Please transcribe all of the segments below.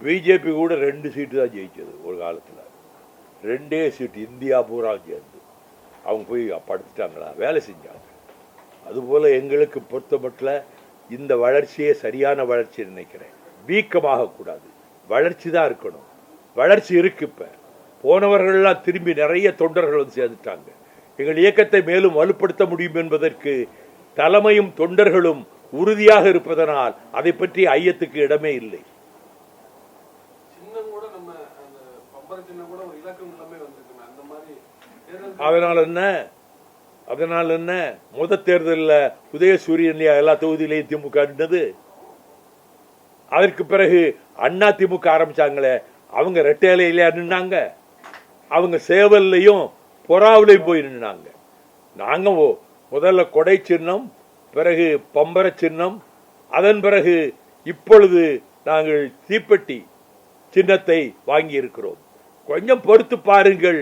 BJP கூட 2 சீட்டு தான் ஜெயிச்சது ஒரு காலத்தில். 2 சீட்டு இந்தியா பூரா சேர்ந்து அவங்க போய் படுத்துட்டாங்களா, வேலை செஞ்சாங்க. அதுபோல் எங்களுக்கு பொறுத்த மட்டும் இந்த வளர்ச்சியே சரியான வளர்ச்சி நினைக்கிறேன். வீக்கமாகக்கூடாது, வளர்ச்சி தான் இருக்கணும். வளர்ச்சி இருக்கு. இப்போ போனவர்கள்லாம் திரும்பி நிறைய தொண்டர்கள் வந்து சேர்ந்துட்டாங்க. எங்கள் இயக்கத்தை மேலும் வலுப்படுத்த முடியும் என்பதற்கு தலைமையும் தொண்டர்களும் உறுதியாக இருப்பதனால் அதை பற்றி ஐயத்துக்கு இடமே இல்லை. அதனால் என்ன முத தேர்தலில் உதயசூரியன் எல்லா தொகுதியிலையும் திமுக நின்றது. அதற்கு பிறகு அண்ணா திமுக ஆரம்பிச்சாங்களே, அவங்க ரெட்டையிலையா நின்னாங்க, அவங்க சேவல்லையும் பொறாவிலையும் போய் நின்னாங்க. நாங்க முதல்ல கொடை சின்னம், பிறகு பம்பர சின்னம், அதன் பிறகு இப்பொழுது நாங்கள் தீப்பெட்டி சின்னத்தை வாங்கி இருக்கிறோம். கொஞ்சம் பொறுத்து பாருங்கள்,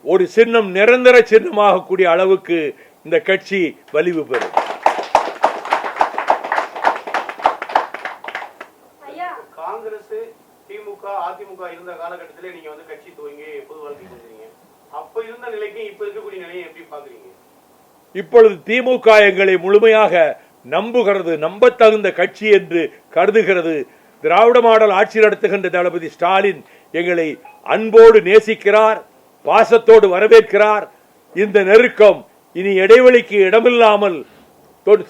ஒரு சின்னம் நிரந்தர சின்னமாக கூடிய அளவுக்கு இந்த கட்சி வலிவு பெறும். காங்கிரஸ், திமுக, அதிமுக இருந்த காலகட்டத்திலே நீங்க வந்து கட்சி துவங்கி பொது வாழ்க்கை செஞ்சீங்க. அப்ப இருந்த நிலைக்கு இப்ப இருக்கக்கூடிய நிலையை எப்படி பாக்குறீங்க? இப்பொழுது திமுக எங்களை முழுமையாக நம்புகிறது, நம்ப தகுந்த கட்சி என்று கருதுகிறது. திராவிட மாடல் ஆட்சி நடத்துகின்ற தளபதி ஸ்டாலின் எங்களை அன்போடு நேசிக்கிறார், பாசத்தோடு வரவேற்கிறார். இந்த நெருக்கம் இனி இடைவெளிக்கு இடமில்லாமல்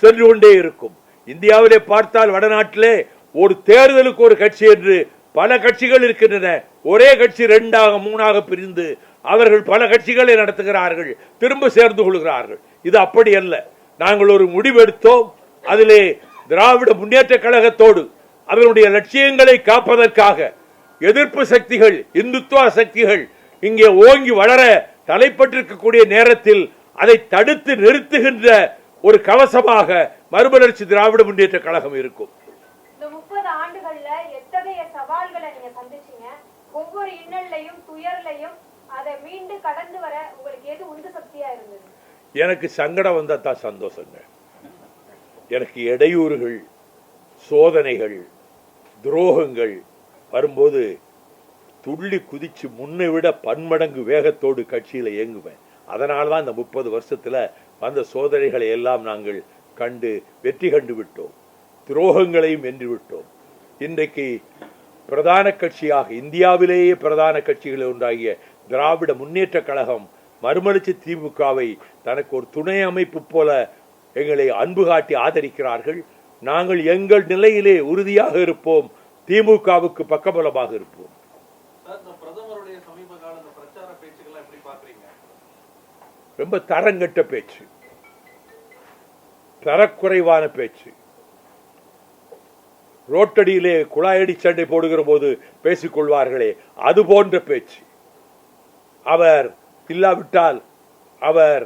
சென்று கொண்டே இருக்கும். இந்தியாவிலே பார்த்தால் வடநாட்டிலே ஒரு தேர்தலுக்கு ஒரு கட்சி என்று பல கட்சிகள் இருக்கின்றன. ஒரே கட்சி 2ஆக 3ஆக பிரிந்து அவர்கள் பல கட்சிகளை நடத்துகிறார்கள், திரும்ப சேர்ந்து கொள்கிறார்கள். இது அப்படி அல்ல. நாங்கள் ஒரு முடிவெடுத்தோம். அதிலே திராவிட முன்னேற்ற கழகத்தோடு அதனுடைய லட்சியங்களை காப்பதற்காக எதிர்ப்பு சக்திகள், இந்துத்துவ சக்திகள் இங்கே ஓங்கி வளர தலைப்பட்டிருக்கக்கூடிய நேரத்தில் அதை தடுத்து நிறுத்துகின்ற ஒரு கவசமாக மறுமலர்ச்சி திராவிட முன்னேற்ற கழகம் இருக்கும். இந்த 30 ஆண்டுகள்ல எத்தகைய சவால்களை நீங்க சந்திச்சீங்க? ஒவ்வொரு இன்னல்லையும் துயர்லையும் அதை மீண்டு கடந்து வர உங்களுக்கு எது உந்து சக்தியா இருந்தது? எனக்கு சங்கடம் வந்தா தான் சந்தோஷங்க. எனக்கு இடையூறுகள், சோதனைகள், துரோகங்கள் வரும்போது துள்ளி குதிச்சு முன்னை விட பன்மடங்கு வேகத்தோடு கட்சியில இயங்குவேன். அதனால்தான் இந்த 30 வருஷத்துல வந்த சோதனைகளை எல்லாம் நாங்கள் கண்டு வெற்றி கண்டு விட்டோம், துரோகங்களையும் வென்று விட்டோம். இன்றைக்கு பிரதான கட்சியாக இந்தியாவிலேயே பிரதான கட்சிகளில் ஒன்றாகிய திராவிட முன்னேற்ற கழகம் மறுமலர்ச்சி திமுகவை தனக்கு ஒரு துணை அமைப்பு போல எங்களை அன்பு காட்டி ஆதரிக்கிறார்கள். நாங்கள் எங்கள் நிலையிலே உறுதியாக இருப்போம், திமுகவுக்கு பக்கபலமாக இருப்போம். ரொம்ப தரங்கட்ட பேச்சு, தரக்குறைவான பேச்சு. ரோட்டடியிலே குழாயடி சண்டை போடுகிற போது பேசிக்கொள்வார்களே, அது போன்ற பேச்சு. அவர் இல்லாவிட்டால் அவர்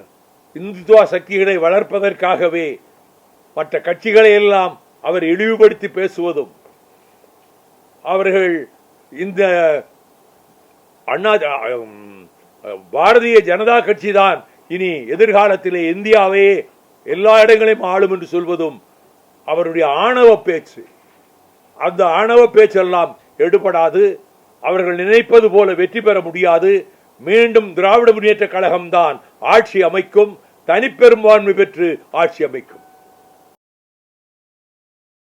இந்துத்துவ சக்திகளை வளர்ப்பதற்காகவே மற்ற கட்சிகளை எல்லாம் அவர் இழிவுபடுத்தி பேசுவதும், அவர்கள் இந்த பாரதிய ஜனதா கட்சி தான் இனி எதிர்காலத்திலே இந்தியாவே எல்லா இடங்களையும் ஆளும் என்று சொல்வதும் அவருடைய ஆணவ பேச்சு. அந்த ஆணவ பேச்செல்லாம் எடுபடாது. அவர்கள் நினைப்பது போல வெற்றி பெற முடியாது. மீண்டும் திராவிட முன்னேற்ற கழகம்தான் ஆட்சி அமைக்கும், தனிப்பெரும்பான்மை பெற்று ஆட்சி அமைக்கும்.